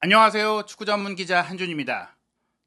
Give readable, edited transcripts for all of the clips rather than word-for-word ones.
안녕하세요. 축구 전문 기자 한준입니다.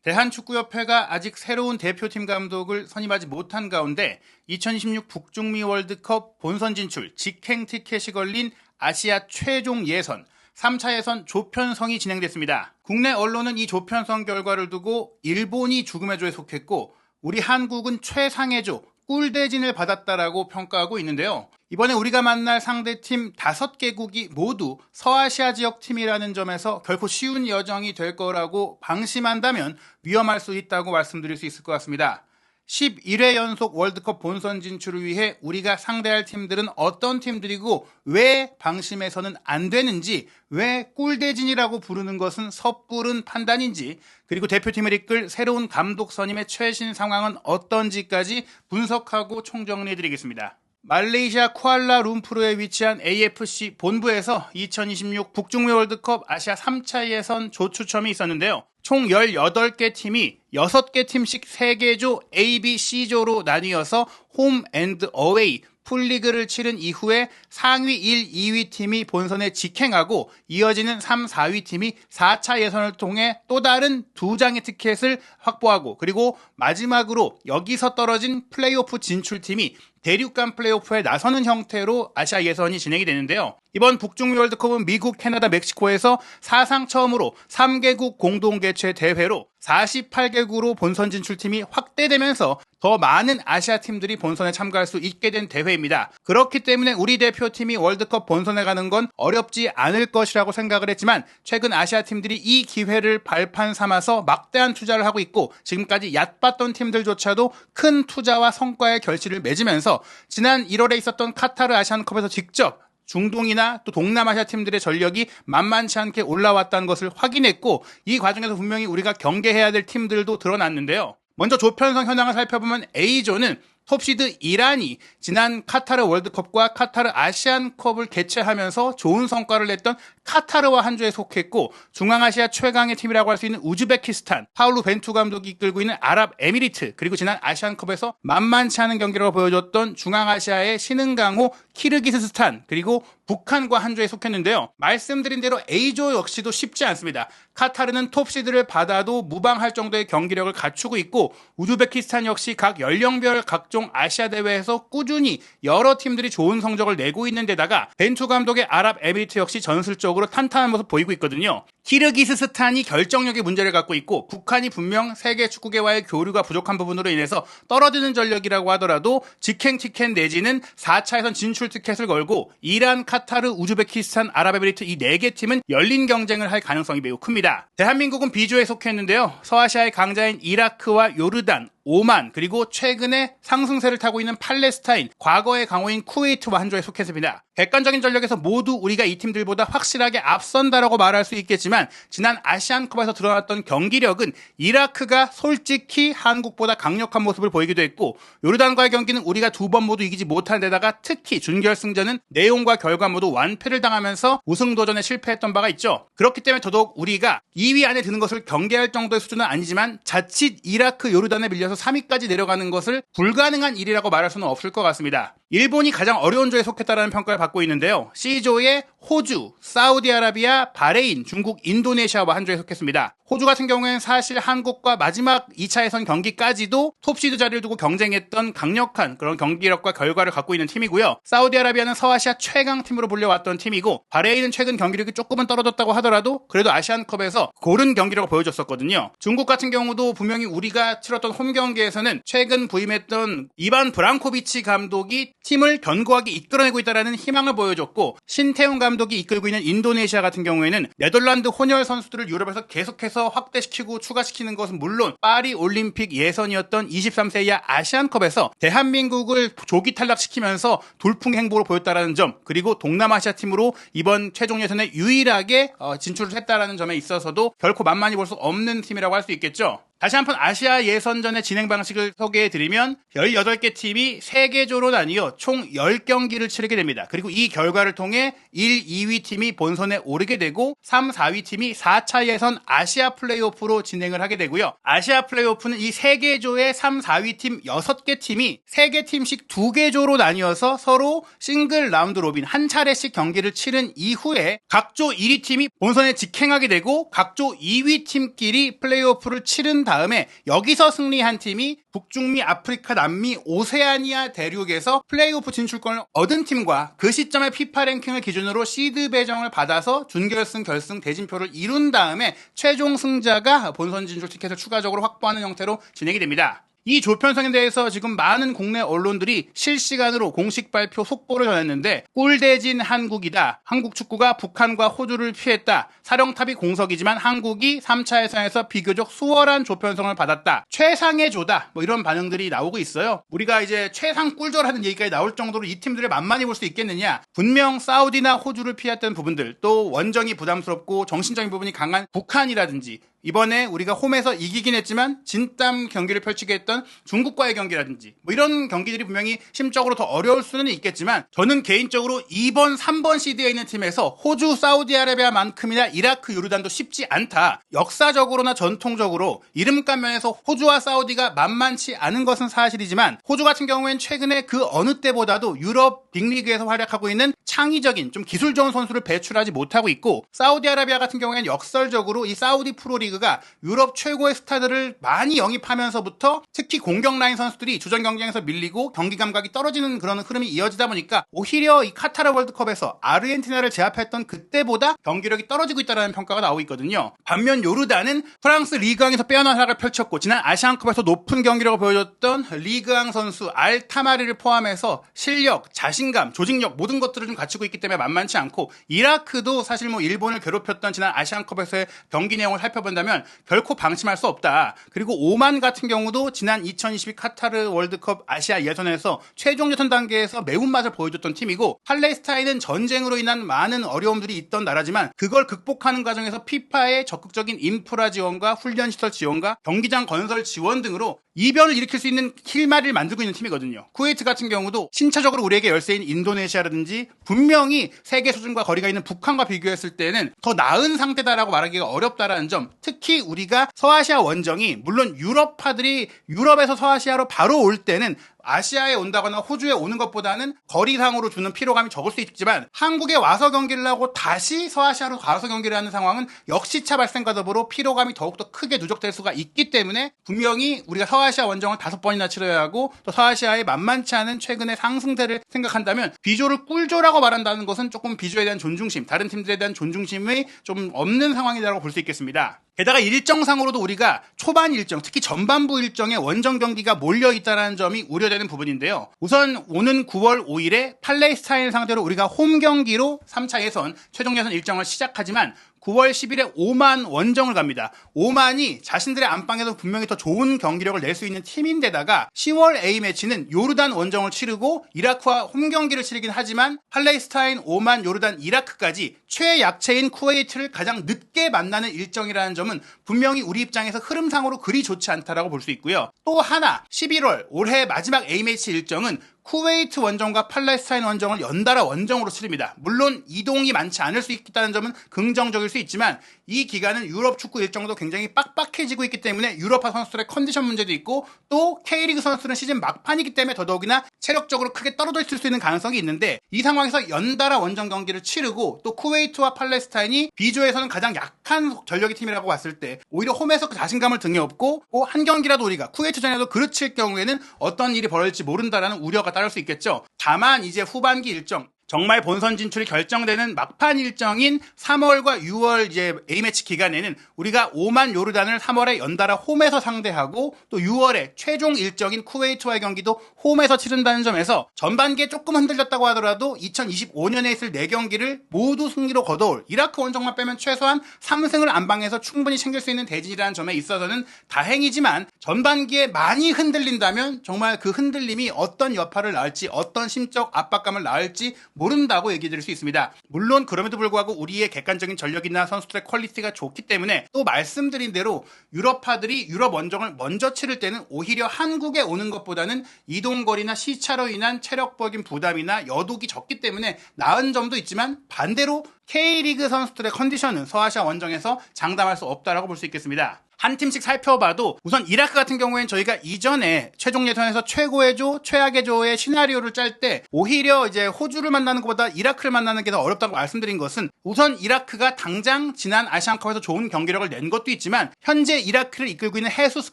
대한축구협회가 아직 새로운 대표팀 감독을 선임하지 못한 가운데 2026 북중미 월드컵 본선 진출 직행 티켓이 걸린 아시아 최종 예선 3차 예선 조편성이 진행됐습니다. 국내 언론은 이 조편성 결과를 두고 일본이 죽음의 조에 속했고 우리 한국은 최상의 조 꿀대진을 받았다라고 평가하고 있는데요. 이번에 우리가 만날 상대팀 5개국이 모두 서아시아 지역 팀이라는 점에서 결코 쉬운 여정이 될 거라고 방심한다면 위험할 수 있다고 말씀드릴 수 있을 것 같습니다. 11회 연속 월드컵 본선 진출을 위해 우리가 상대할 팀들은 어떤 팀들이고 왜 방심해서는 안 되는지, 왜 꿀대진이라고 부르는 것은 섣부른 판단인지, 그리고 대표팀을 이끌 새로운 감독 선임의 최신 상황은 어떤지까지 분석하고 총정리해드리겠습니다. 말레이시아 쿠알라룸푸르에 위치한 AFC 본부에서 2026 북중미 월드컵 아시아 3차 예선 조 추첨이 있었는데요. 총 18개 팀이 6개 팀씩 3개 조 A, B, C조로 나뉘어서 홈 앤드 어웨이 풀리그를 치른 이후에 상위 1, 2위 팀이 본선에 직행하고 이어지는 3, 4위 팀이 4차 예선을 통해 또 다른 2장의 티켓을 확보하고 그리고 마지막으로 여기서 떨어진 플레이오프 진출팀이 대륙간 플레이오프에 나서는 형태로 아시아 예선이 진행이 되는데요. 이번 북중미 월드컵은 미국, 캐나다, 멕시코에서 사상 처음으로 3개국 공동 개최 대회로 48개국으로 본선 진출팀이 확대되면서 더 많은 아시아 팀들이 본선에 참가할 수 있게 된 대회입니다. 그렇기 때문에 우리 대표팀이 월드컵 본선에 가는 건 어렵지 않을 것이라고 생각을 했지만 최근 아시아 팀들이 이 기회를 발판 삼아서 막대한 투자를 하고 있고 지금까지 얕봤던 팀들조차도 큰 투자와 성과의 결실을 맺으면서 지난 1월에 있었던 카타르 아시안컵에서 직접 중동이나 또 동남아시아 팀들의 전력이 만만치 않게 올라왔다는 것을 확인했고 이 과정에서 분명히 우리가 경계해야 될 팀들도 드러났는데요. 먼저 조편성 현황을 살펴보면 A조는 톱시드 이란이 지난 카타르 월드컵과 카타르 아시안컵을 개최하면서 좋은 성과를 냈던 카타르와 한 조에 속했고 중앙아시아 최강의 팀이라고 할 수 있는 우즈베키스탄, 파울루 벤투 감독이 이끌고 있는 아랍에미리트 그리고 지난 아시안컵에서 만만치 않은 경기력을 보여줬던 중앙아시아의 신흥강호 키르기스스탄 그리고 북한과 한 조에 속했는데요. 말씀드린 대로 A조 역시도 쉽지 않습니다. 카타르는 톱시드를 받아도 무방할 정도의 경기력을 갖추고 있고 우즈베키스탄 역시 각 연령별 각종 아시아 대회에서 꾸준히 여러 팀들이 좋은 성적을 내고 있는 데다가 벤투 감독의 아랍에미리트 역시 전술적으로 탄탄한 모습 보이고 있거든요. 키르기스스탄이 결정력의 문제를 갖고 있고 북한이 분명 세계 축구계와의 교류가 부족한 부분으로 인해서 떨어지는 전력이라고 하더라도 직행 티켓 내지는 4차에선 진출 티켓을 걸고 이란, 카타르, 우즈베키스탄, 아랍에미리트 이 4개 팀은 열린 경쟁을 할 가능성이 매우 큽니다. 대한민국은 B조에 속했는데요. 서아시아의 강자인 이라크와 요르단, 오만 그리고 최근에 상승세를 타고 있는 팔레스타인, 과거의 강호인 쿠웨이트와 한 조에 속했습니다. 객관적인 전력에서 모두 우리가 이 팀들보다 확실하게 앞선다라고 말할 수 있겠지만 지난 아시안컵에서 드러났던 경기력은 이라크가 솔직히 한국보다 강력한 모습을 보이기도 했고 요르단과의 경기는 우리가 2번 모두 이기지 못한 데다가 특히 준결승전은 내용과 결과 모두 완패를 당하면서 우승 도전에 실패했던 바가 있죠. 그렇기 때문에 더더욱 우리가 2위 안에 드는 것을 경계할 정도의 수준은 아니지만 자칫 이라크, 요르단에 밀려서 3위까지 내려가는 것을 불가능한 일이라고 말할 수는 없을 것 같습니다. 일본이 가장 어려운 조에 속했다는 평가를 받고 있는데요. C조에 호주, 사우디아라비아, 바레인, 중국, 인도네시아와 한 조에 속했습니다. 호주 같은 경우에는 사실 한국과 마지막 2차 예선 경기까지도 톱시드 자리를 두고 경쟁했던 강력한 그런 경기력과 결과를 갖고 있는 팀이고요. 사우디아라비아는 서아시아 최강팀으로 불려왔던 팀이고 바레인은 최근 경기력이 조금은 떨어졌다고 하더라도 그래도 아시안컵에서 고른 경기력을 보여줬었거든요. 중국 같은 경우도 분명히 우리가 치렀던 홈 경기에서는 최근 부임했던 이반 브랑코비치 감독이 팀을 견고하게 이끌어내고 있다는 희망을 보여줬고 신태용 감독이 이끌고 있는 인도네시아 같은 경우에는 네덜란드 혼혈 선수들을 유럽에서 계속해서 확대시키고 추가시키는 것은 물론 파리 올림픽 예선이었던 23세 이하 아시안컵에서 대한민국을 조기 탈락시키면서 돌풍 행보를 보였다는 점 그리고 동남아시아 팀으로 이번 최종 예선에 유일하게 진출을 했다는 점에 있어서도 결코 만만히 볼 수 없는 팀이라고 할 수 있겠죠. 다시 한번 아시아 예선전의 진행 방식을 소개해드리면 18개 팀이 3개조로 나뉘어 총 10경기를 치르게 됩니다. 그리고 이 결과를 통해 1, 2위 팀이 본선에 오르게 되고 3, 4위 팀이 4차 예선 아시아 플레이오프로 진행을 하게 되고요. 아시아 플레이오프는 이 3개조의 3, 4위 팀 6개 팀이 3개 팀씩 2개조로 나뉘어서 서로 싱글 라운드 로빈 한 차례씩 경기를 치른 이후에 각조 1위 팀이 본선에 직행하게 되고 각조 2위 팀끼리 플레이오프를 치른 다음에 여기서 승리한 팀이 북중미, 아프리카, 남미, 오세아니아 대륙에서 플레이오프 진출권을 얻은 팀과 그 시점의 피파 랭킹을 기준으로 시드 배정을 받아서 준결승, 결승, 대진표를 이룬 다음에 최종 승자가 본선 진출 티켓을 추가적으로 확보하는 형태로 진행이 됩니다. 이 조편성에 대해서 지금 많은 국내 언론들이 실시간으로 공식 발표 속보를 전했는데 꿀대진 한국이다. 한국 축구가 북한과 호주를 피했다. 사령탑이 공석이지만 한국이 3차 예선에서 비교적 수월한 조편성을 받았다. 최상의 조다. 뭐 이런 반응들이 나오고 있어요. 우리가 이제 최상 꿀조라는 얘기까지 나올 정도로 이 팀들을 만만히 볼 수 있겠느냐. 분명 사우디나 호주를 피했던 부분들, 또 원정이 부담스럽고 정신적인 부분이 강한 북한이라든지 이번에 우리가 홈에서 이기긴 했지만 진땀 경기를 펼치게 했던 중국과의 경기라든지 뭐 이런 경기들이 분명히 심적으로 더 어려울 수는 있겠지만 저는 개인적으로 2번, 3번 시드에 있는 팀에서 호주, 사우디아라비아만큼이나 이라크, 요르단도 쉽지 않다. 역사적으로나 전통적으로 이름값 면에서 호주와 사우디가 만만치 않은 것은 사실이지만 호주 같은 경우엔 최근에 그 어느 때보다도 유럽 빅리그에서 활약하고 있는 창의적인 좀 기술 좋은 선수를 배출하지 못하고 있고 사우디아라비아 같은 경우에는 역설적으로 이 사우디 프로리그가 유럽 최고의 스타들을 많이 영입하면서부터 특히 공격 라인 선수들이 주전 경쟁에서 밀리고 경기 감각이 떨어지는 그런 흐름이 이어지다 보니까 오히려 이 카타르 월드컵에서 아르헨티나를 제압했던 그때보다 경기력이 떨어지고 있다는 평가가 나오고 있거든요. 반면 요르단은 프랑스 리그왕에서 빼어난 활약을 펼쳤고 지난 아시안컵에서 높은 경기력을 보여줬던 리그왕 선수 알타마리를 포함해서 실력, 자신감, 조직력 모든 것들을 좀 갖추고 있기 때문에 만만치 않고 이라크도 사실 뭐 일본을 괴롭혔던 지난 아시안컵에서의 경기 내용을 살펴본다면 결코 방심할 수 없다. 그리고 오만 같은 경우도 지난 2022 카타르 월드컵 아시아 예선에서 최종 예선 단계에서 매운맛을 보여줬던 팀이고 팔레스타인은 전쟁으로 인한 많은 어려움들이 있던 나라지만 그걸 극복하는 과정에서 피파의 적극적인 인프라 지원과 훈련시설 지원과 경기장 건설 지원 등으로 이변을 일으킬 수 있는 힐마를 만들고 있는 팀이거든요. 쿠웨이트 같은 경우도 신차적으로 우리에게 열세인 인도네시아라든지 분명히 세계 수준과 거리가 있는 북한과 비교했을 때는 더 나은 상태다라고 말하기가 어렵다라는 점, 특히 우리가 서아시아 원정이 물론 유럽파들이 유럽에서 서아시아로 바로 올 때는 아시아에 온다거나 호주에 오는 것보다는 거리상으로 주는 피로감이 적을 수 있지만 한국에 와서 경기를 하고 다시 서아시아로 가서 경기를 하는 상황은 역시차 발생과 더불어 피로감이 더욱더 크게 누적될 수가 있기 때문에 분명히 우리가 서아시아 원정을 5번이나 치러야 하고 또 서아시아의 만만치 않은 최근의 상승세를 생각한다면 비조를 꿀조라고 말한다는 것은 조금 비조에 대한 존중심, 다른 팀들에 대한 존중심이 좀 없는 상황이라고 볼 수 있겠습니다. 게다가 일정상으로도 우리가 초반 일정, 특히 전반부 일정에 원정 경기가 몰려있다는 점이 우려되는 부분인데요. 우선 오는 9월 5일에 팔레스타인을 상대로 우리가 홈 경기로 3차 예선, 최종 예선 일정을 시작하지만 9월 10일에 오만 원정을 갑니다. 오만이 자신들의 안방에서 분명히 더 좋은 경기력을 낼 수 있는 팀인데다가 10월 A매치는 요르단 원정을 치르고 이라크와 홈 경기를 치르긴 하지만 팔레스타인, 오만, 요르단, 이라크까지 최약체인 쿠웨이트를 가장 늦게 만나는 일정이라는 점은 분명히 우리 입장에서 흐름상으로 그리 좋지 않다라고 볼 수 있고요. 또 하나 11월 올해 마지막 A매치 일정은 쿠웨이트 원정과 팔레스타인 원정을 연달아 원정으로 치릅니다. 물론 이동이 많지 않을 수 있다는 점은 긍정적일 수 있지만 이 기간은 유럽 축구 일정도 굉장히 빡빡해지고 있기 때문에 유럽파 선수들의 컨디션 문제도 있고 또 K리그 선수들은 시즌 막판이기 때문에 더더욱이나 체력적으로 크게 떨어져 있을 수 있는 가능성이 있는데 이 상황에서 연달아 원정 경기를 치르고 또 쿠웨이트와 팔레스타인이 B조에서는 가장 약한 전력의 팀이라고 봤을 때 오히려 홈에서 그 자신감을 등에 업고 한 경기라도 우리가 쿠웨이트전에도 그르칠 경우에는 어떤 일이 벌어질지 모른다라는 우려가 따를 수 있겠죠. 다만 이제 후반기 일정 정말 본선 진출이 결정되는 막판 일정인 3월과 6월 이제 A매치 기간에는 우리가 오만 요르단을 3월에 연달아 홈에서 상대하고 또 6월에 최종 일정인 쿠웨이트와의 경기도 홈에서 치른다는 점에서 전반기에 조금 흔들렸다고 하더라도 2025년에 있을 4경기를 모두 승리로 거둬올 이라크 원정만 빼면 최소한 3승을 안방에서 충분히 챙길 수 있는 대진이라는 점에 있어서는 다행이지만 전반기에 많이 흔들린다면 정말 그 흔들림이 어떤 여파를 낳을지 어떤 심적 압박감을 낳을지 모른다고 얘기 드릴 수 있습니다. 물론 그럼에도 불구하고 우리의 객관적인 전력이나 선수들의 퀄리티가 좋기 때문에 또 말씀드린 대로 유럽파들이 유럽 원정을 먼저 치를 때는 오히려 한국에 오는 것보다는 이동거리나 시차로 인한 체력적인 부담이나 여독이 적기 때문에 나은 점도 있지만 반대로 K리그 선수들의 컨디션은 서아시아 원정에서 장담할 수 없다라고 볼 수 있겠습니다. 한 팀씩 살펴봐도 우선 이라크 같은 경우에는 저희가 이전에 최종 예선에서 최고의 조, 최악의 조의 시나리오를 짤 때 오히려 이제 호주를 만나는 것보다 이라크를 만나는 게 더 어렵다고 말씀드린 것은 우선 이라크가 당장 지난 아시안컵에서 좋은 경기력을 낸 것도 있지만 현재 이라크를 이끌고 있는 헤수스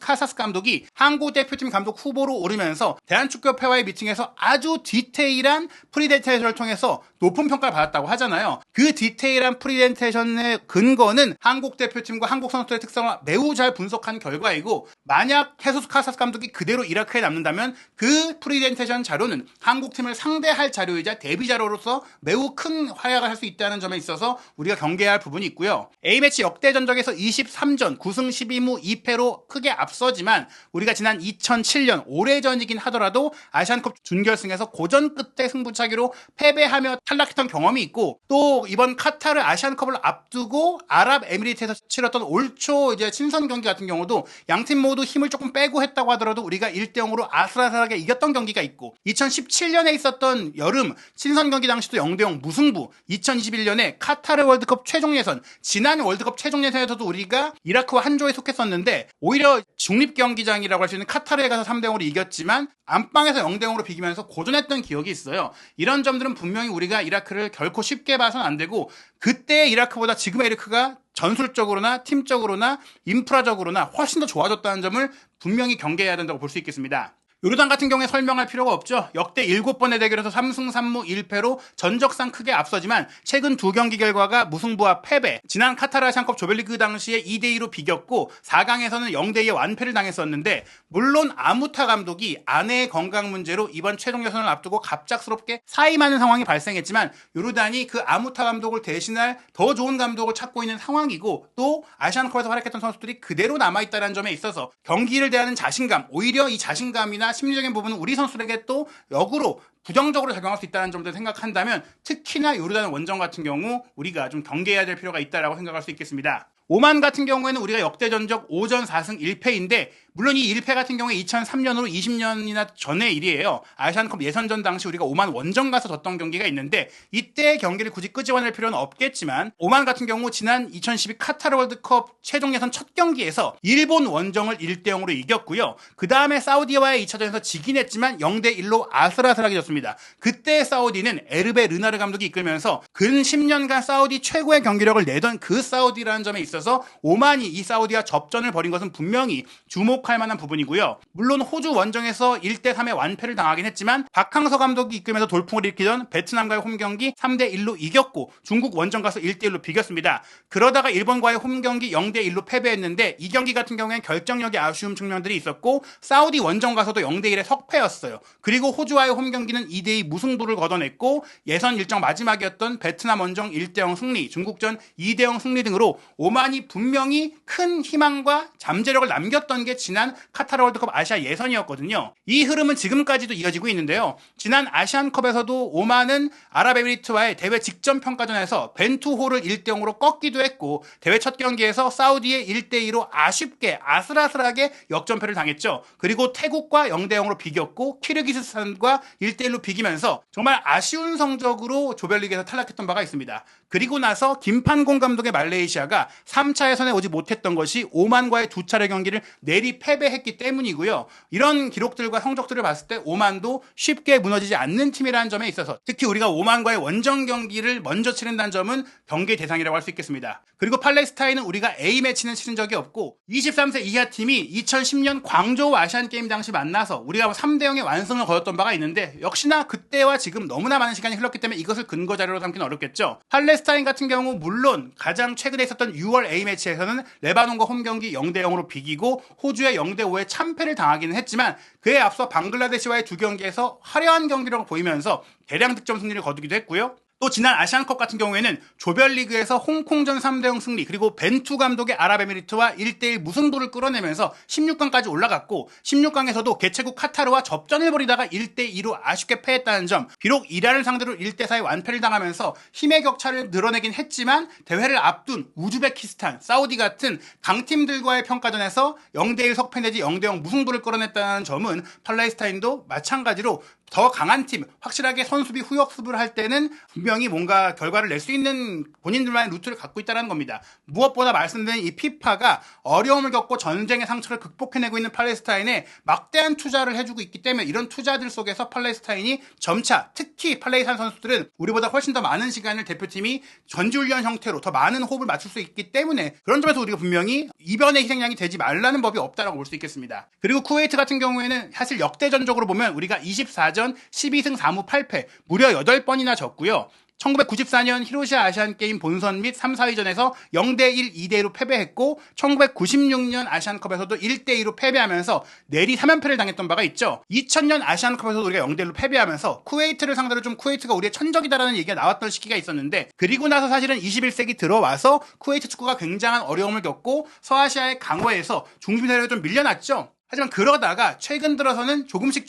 카사스 감독이 한국 대표팀 감독 후보로 오르면서 대한축구협회와의 미팅에서 아주 디테일한 프리젠테이션을 통해서 높은 평가를 받았다고 하잖아요. 그 디테일한 프리젠테이션의 근거는 한국 대표팀과 한국 선수들의 특성을 매우 잘 분석한 결과이고 만약 헤수스 카사스 감독이 그대로 이라크에 남는다면 그 프리젠테이션 자료는 한국팀을 상대할 자료이자 대비 자료로서 매우 큰 활약을 할 수 있다는 점에 있어서 우리가 경계해야 할 부분이 있고요. A매치 역대 전적에서 23전 9승 12무 2패로 크게 앞서지만 우리가 지난 2007년 오래전이긴 하더라도 아시안컵 준결승에서 고전 끝에 승부차기로 패배하며 탈락했던 경험이 있고 또 이번 카타르 아시안컵을 앞두고 아랍에미리트에서 치렀던 올 초 이제 친선 경기 같은 경우도 양팀 모두 힘을 조금 빼고 했다고 하더라도 우리가 1대0으로 아슬아슬하게 이겼던 경기가 있고 2017년에 있었던 여름 친선 경기 당시도 0대0 무승부 2021년에 카타르 월드컵 최종 예선 지난 월드컵 최종 예선에서도 우리가 이라크와 한 조에 속했었는데 오히려 중립경기장이라고 할 수 있는 카타르에 가서 3대0으로 이겼지만 안방에서 0대0으로 비기면서 고전했던 기억이 있어요. 이런 점들은 분명히 우리가 이라크를 결코 쉽게 봐서는 안 되고 그때 이라크보다 지금의 이라크가 전술적으로나 팀적으로나 인프라적으로나 훨씬 더 좋아졌다는 점을 분명히 경계해야 된다고 볼 수 있겠습니다. 요르단 같은 경우에 설명할 필요가 없죠. 역대 7번의 대결에서 3승 3무 1패로 전적상 크게 앞서지만 최근 두 경기 결과가 무승부와 패배, 지난 카타르 아시안컵 조별리그 당시에 2대2로 비겼고 4강에서는 0대2의 완패를 당했었는데 물론 아무타 감독이 아내의 건강 문제로 이번 최종 예선을 앞두고 갑작스럽게 사임하는 상황이 발생했지만 요르단이 그 아무타 감독을 대신할 더 좋은 감독을 찾고 있는 상황이고 또 아시안컵에서 활약했던 선수들이 그대로 남아있다는 점에 있어서 경기를 대하는 자신감, 오히려 이 자신감이나 심리적인 부분은 우리 선수들에게 또 역으로 부정적으로 작용할 수 있다는 점도 생각한다면 특히나 요르단 원정 같은 경우 우리가 좀 경계해야 될 필요가 있다고 생각할 수 있겠습니다. 오만 같은 경우에는 우리가 역대 전적 5전 4승 1패인데 물론 이 1패 같은 경우에 2003년으로 20년이나 전의 일이에요. 아시안컵 예선전 당시 우리가 오만 원정 가서 졌던 경기가 있는데 이때 경기를 굳이 끄집어낼 필요는 없겠지만 오만 같은 경우 지난 2012 카타르 월드컵 최종 예선 첫 경기에서 일본 원정을 1대0으로 이겼고요. 그 다음에 사우디와의 2차전에서 지긴 했지만 0대1로 아슬아슬하게 졌습니다. 그때 사우디는 에르베 르나르 감독이 이끌면서 근 10년간 사우디 최고의 경기력을 내던 그 사우디라는 점에 있어서 오만이 이 사우디와 접전을 벌인 것은 분명히 주목할 만한 부분이고요. 물론 호주 원정에서 1대3의 완패를 당하긴 했지만 박항서 감독이 이끌면서 돌풍을 일으키던 베트남과의 홈경기 3대1로 이겼고 중국 원정 가서 1대1로 비겼습니다. 그러다가 일본과의 홈경기 0대1로 패배했는데 이 경기 같은 경우에는 결정력이 아쉬운 측면들이 있었고 사우디 원정 가서도 0대1의 석패였어요. 그리고 호주와의 홈경기는 2대2 무승부를 거둬냈고 예선 일정 마지막이었던 베트남 원정 1대0 승리, 중국전 2대0 승리 등으로 오만이 분명히 큰 희망과 잠재력을 남겼던 게 지난 카타르 월드컵 아시아 예선이었거든요. 이 흐름은 지금까지도 이어지고 있는데요. 지난 아시안컵에서도 오만은 아랍에미리트와의 대회 직전 평가전에서 벤투호를 1대0으로 꺾기도 했고 대회 첫 경기에서 사우디의 1대2로 아쉽게 아슬아슬하게 역전패를 당했죠. 그리고 태국과 0대0으로 비겼고 키르기스스탄과 1대1로 비기면서 정말 아쉬운 성적으로 조별리그에서 탈락했던 바가 있습니다. 그리고 나서 김판공 감독의 말레이시아가 3차 예선에 오지 못했던 것이 오만과의 두 차례 경기를 내리 패배했기 때문이고요. 이런 기록들과 성적들을 봤을 때 오만도 쉽게 무너지지 않는 팀이라는 점에 있어서 특히 우리가 오만과의 원정 경기를 먼저 치른다는 점은 경계 대상이라고 할 수 있겠습니다. 그리고 팔레스타인은 우리가 A매치는 치른 적이 없고 23세 이하 팀이 2010년 광저우 아시안게임 당시 만나서 우리가 3대0의 완승을 거뒀던 바가 있는데 역시나 그때와 지금 너무나 많은 시간이 흘렀기 때문에 이것을 근거 자료로 삼기는 어렵겠죠. 팔레스타인 같은 경우 물론 가장 최근에 있었던 6월 A매치에서는 레바논과 홈경기 0대0으로 비기고 호주의 0대5의 참패를 당하기는 했지만 그에 앞서 방글라데시와의 두 경기에서 화려한 경기력을 보이면서 대량 득점 승리를 거두기도 했고요. 또 지난 아시안컵 같은 경우에는 조별리그에서 홍콩전 3대0 승리, 그리고 벤투 감독의 아랍에미리트와 1대1 무승부를 끌어내면서 16강까지 올라갔고, 16강에서도 개최국 카타르와 접전을 벌이다가 1대2로 아쉽게 패했다는 점. 비록 이란을 상대로 1대4의 완패를 당하면서 힘의 격차를 늘어내긴 했지만 대회를 앞둔 우즈베키스탄, 사우디 같은 강팀들과의 평가전에서 0대1 석패 내지 0대0 무승부를 끌어냈다는 점은 팔레스타인도 마찬가지로 더 강한 팀, 확실하게 선수비 후역습을 할 때는 분명히 뭔가 결과를 낼 수 있는 본인들만의 루트를 갖고 있다는 겁니다. 무엇보다 말씀드린 이 피파가 어려움을 겪고 전쟁의 상처를 극복해내고 있는 팔레스타인에 막대한 투자를 해주고 있기 때문에 이런 투자들 속에서 팔레스타인이 점차, 특히 팔레스타인 선수들은 우리보다 훨씬 더 많은 시간을 대표팀이 전지훈련 형태로 더 많은 호흡을 맞출 수 있기 때문에 그런 점에서 우리가 분명히 이변의 희생양이 되지 말라는 법이 없다라고 볼 수 있겠습니다. 그리고 쿠웨이트 같은 경우에는 사실 역대전적으로 보면 우리가 24전 12승 4무 8패, 무려 8번이나 졌고요. 1994년 히로시마 아시안게임 본선 및 3, 4위전에서 0대1, 2대2로 패배했고 1996년 아시안컵에서도 1대2로 패배하면서 내리 3연패를 당했던 바가 있죠. 2000년 아시안컵에서도 우리가 0대1로 패배하면서 쿠웨이트를 상대로 좀 쿠웨이트가 우리의 천적이다라는 얘기가 나왔던 시기가 있었는데, 그리고 나서 사실은 21세기 들어와서 쿠웨이트 축구가 굉장한 어려움을 겪고 서아시아의 강호에서 중심 세력이 좀 밀려났죠. 하지만 그러다가 최근 들어서는 조금씩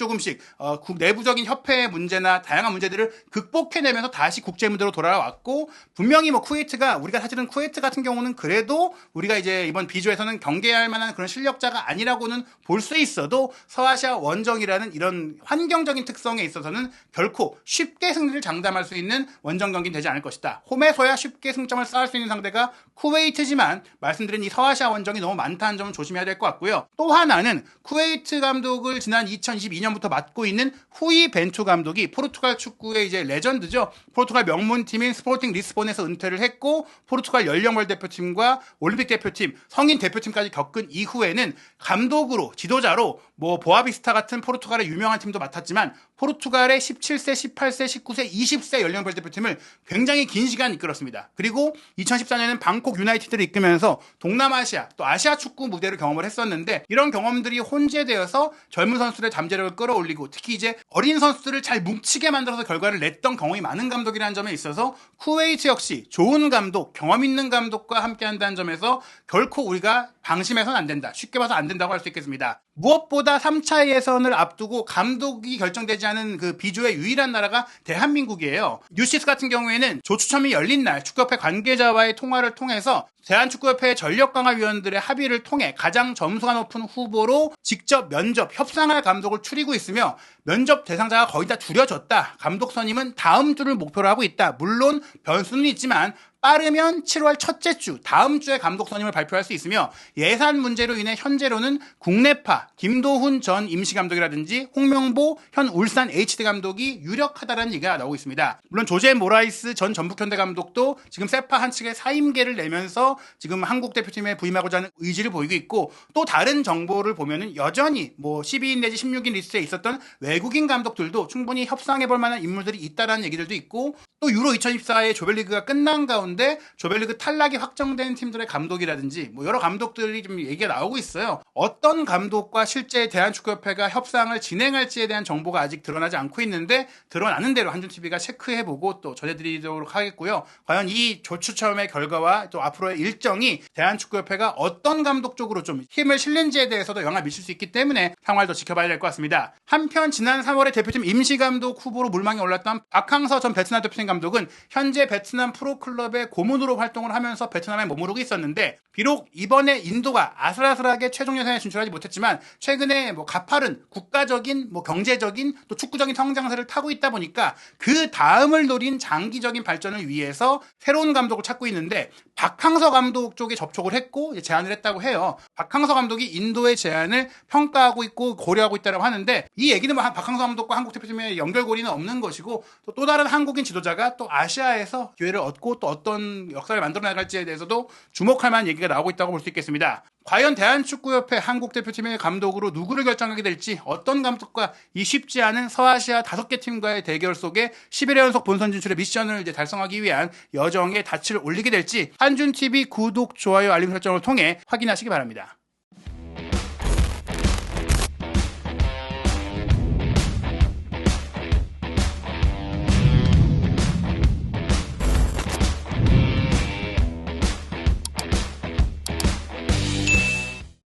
내부적인 협회 문제나 다양한 문제들을 극복해내면서 다시 국제 무대로 돌아왔고, 분명히 쿠웨이트가, 우리가 사실은 쿠웨이트 같은 경우는 그래도 우리가 이제 이번 비조에서는 경계할 만한 그런 실력자가 아니라고는 볼 수 있어도 서아시아 원정이라는 이런 환경적인 특성에 있어서는 결코 쉽게 승리를 장담할 수 있는 원정 경기는 되지 않을 것이다. 홈에서야 쉽게 승점을 쌓을 수 있는 상대가 쿠웨이트지만 말씀드린 이 서아시아 원정이 너무 많다는 점은 조심해야 될 것 같고요. 또 하나는 쿠웨이트 감독을 지난 2022년부터 맡고 있는 후이 벤투 감독이 포르투갈 축구의 이제 레전드죠. 포르투갈 명문팀인 스포팅 리스본에서 은퇴를 했고 포르투갈 연령별 대표팀과 올림픽 대표팀, 성인 대표팀까지 겪은 이후에는 감독으로, 지도자로 보아비스타 같은 포르투갈의 유명한 팀도 맡았지만 포르투갈의 17세, 18세, 19세, 20세 연령별 대표팀을 굉장히 긴 시간 이끌었습니다. 그리고 2014년에는 방콕 유나이티드를 이끌면서 동남아시아, 또 아시아 축구 무대를 경험을 했었는데, 이런 경험들이 혼재되어서 젊은 선수들의 잠재력을 끌어올리고 특히 이제 어린 선수들을 잘 뭉치게 만들어서 결과를 냈던 경험이 많은 감독이라는 점에 있어서 쿠웨이트 역시 좋은 감독, 경험 있는 감독과 함께 한다는 점에서 결코 우리가 방심해서는 안 된다, 쉽게 봐서 안 된다고 할 수 있겠습니다. 무엇보다 3차 예선을 앞두고 감독이 결정되지 않은 그 비조의 유일한 나라가 대한민국이에요. 뉴시스 같은 경우에는 조추첨이 열린 날 축구협회 관계자와의 통화를 통해서 대한축구협회 전력강화위원들의 합의를 통해 가장 점수가 높은 후보로 직접 면접, 협상할 감독을 추리고 있으며 면접 대상자가 거의 다 줄여졌다. 감독 선임은 다음 주를 목표로 하고 있다. 물론 변수는 있지만 빠르면 7월 첫째 주, 다음 주에 감독 선임을 발표할 수 있으며, 예산 문제로 인해 현재로는 국내파 김도훈 전 임시감독이라든지 홍명보 현 울산 HD 감독이 유력하다는 얘기가 나오고 있습니다. 물론 조제 모라이스 전 전북현대 감독도 지금 세파 한 측에 사임계를 내면서 지금 한국 대표팀에 부임하고자 하는 의지를 보이고 있고, 또 다른 정보를 보면은 여전히 12인 내지 16인 리스트에 있었던 외국인 감독들도 충분히 협상해볼 만한 인물들이 있다라는 얘기들도 있고, 또 유로 2024의 조별리그가 끝난 가운데 조별리그 탈락이 확정된 팀들의 감독이라든지 여러 감독들이 좀 얘기가 나오고 있어요. 어떤 감독과 실제 대한축구협회가 협상을 진행할지에 대한 정보가 아직 드러나지 않고 있는데, 드러나는 대로 한준TV가 체크해보고 또 전해드리도록 하겠고요. 과연 이 조추첨의 결과와 또 앞으로의 일정이 대한축구협회가 어떤 감독 쪽으로 좀 힘을 실는지에 대해서도 영향을 미칠 수 있기 때문에 상황을 더 지켜봐야 될 것 같습니다. 한편 지난 3월에 대표팀 임시감독 후보로 물망에 올랐던 박항서 전 베트남 대표팀 감독은 현재 베트남 프로클럽의 고문으로 활동을 하면서 베트남에 머무르고 있었는데, 비록 이번에 인도가 아슬아슬하게 최종 예선에 진출하지 못했지만 최근에 가파른 국가적인 경제적인 또 축구적인 성장세를 타고 있다 보니까 그 다음을 노린 장기적인 발전을 위해서 새로운 감독을 찾고 있는데, 박항서 감독 쪽에 접촉을 했고 제안을 했다고 해요. 박항서 감독이 인도의 제안을 평가하고 있고 고려하고 있다고 하는데, 이 얘기는 박항서 감독과 한국 대표팀의 연결고리는 없는 것이고, 또 다른 한국인 지도자가 또 아시아에서 기회를 얻고 또 어떤 역사를 만들어 나갈지에 대해서도 주목할 만한 얘기가 나오고 있다고 볼 수 있겠습니다. 과연 대한축구협회 한국 대표팀의 감독으로 누구를 결정하게 될지, 어떤 감독과 이 쉽지 않은 서아시아 5개 팀과의 대결 속에 11회 연속 본선 진출의 미션을 이제 달성하기 위한 여정에 닻을 올리게 될지 한준TV 구독, 좋아요, 알림 설정을 통해 확인하시기 바랍니다.